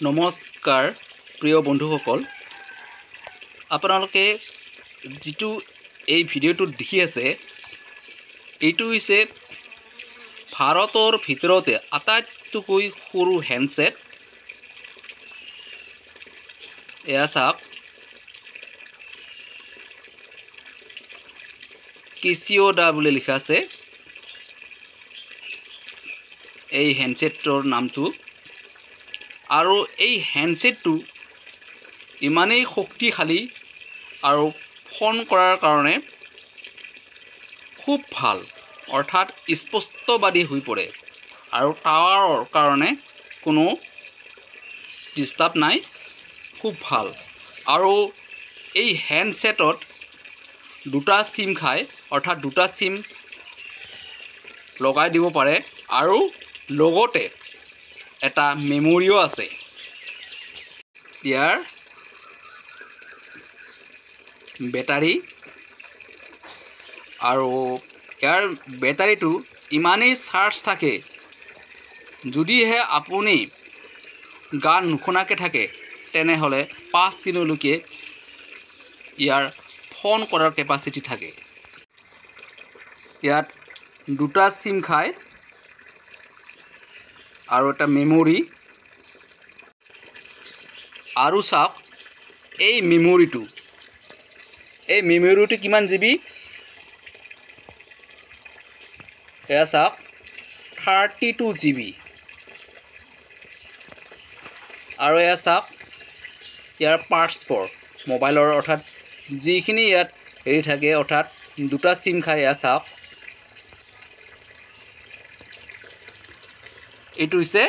নমস্কাৰ প্ৰিয় বন্ধুসকল, আপোনালোকে যিটো এই ভিডিঅ'টো দেখি আছে এইটো হৈছে ভাৰতৰ ভিতৰতে আটাইতকৈ সৰু হেণ্ডছেট। এয়া চাওক, কেচিঅ'ডা বুলি লিখা আছে এই হেণ্ডছেটৰ নামটো। আৰু এই হেণ্ডছেটটো ইমানেই শক্তিশালী আৰু ফোন কৰাৰ কাৰণে খুব ভাল, অৰ্থাৎ স্পষ্টবাদী হৈ পৰে আৰু টাৱাৰৰ কাৰণে কোনো ডিষ্টাৰ্ব নাই, খুব ভাল। আৰু এই হেণ্ডছেটত দুটা চিম খায়, অৰ্থাৎ দুটা চিম লগাই দিব পাৰে আৰু লগতে এটা মেমৰিও আছে। ইয়াৰ বেটাৰী আৰু ইয়াৰ বেটাৰীটো ইমানেই চাৰ্জ থাকে, যদিহে আপুনি গান নুশুনাকৈ থাকে তেনেহ'লে 5 দিনলৈকে ইয়াৰ ফোন কৰাৰ কেপাচিটি থাকে। ইয়াত দুটা চিম খায় আৰু এটা মেমৰি। আৰু চাওক এই মেমৰিটো কিমান জিবি, এয়া চাওক 32 GB। আৰু এয়া চাওক ইয়াৰ পাৰ্টছবোৰ মোবাইলৰ, অৰ্থাৎ যিখিনি ইয়াত হেৰি থাকে, অৰ্থাৎ দুটা চিম খায়। এয়া চাওক, এইটো হৈছে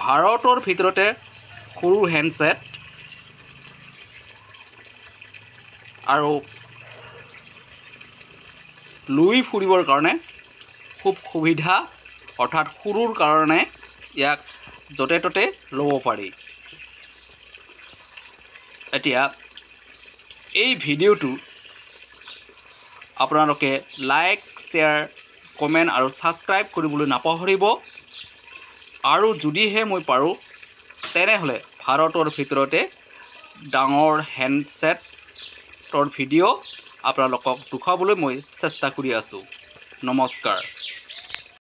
ভাৰতৰ ভিতৰতে সৰু হেণ্ডছেট আৰু লৈ ফুৰিবৰ কাৰণে খুব সুবিধা, অৰ্থাৎ সৰুৰ কাৰণে ইয়াক য'তে ত'তে ল'ব পাৰি। এতিয়া এই ভিডিঅ'টো আপোনালোকে লাইক, শ্বেয়াৰ, কমেণ্ট আৰু ছাবস্ক্ৰাইব কৰিবলৈ নাপাহৰিব। আৰু যদিহে মই পাৰোঁ তেনেহ'লে ভাৰতৰ ভিতৰতে ডাঙৰ হেণ্ডছেটৰ ভিডিঅ' আপোনালোকক দেখুৱাবলৈ মই চেষ্টা কৰি আছোঁ। নমস্কাৰ।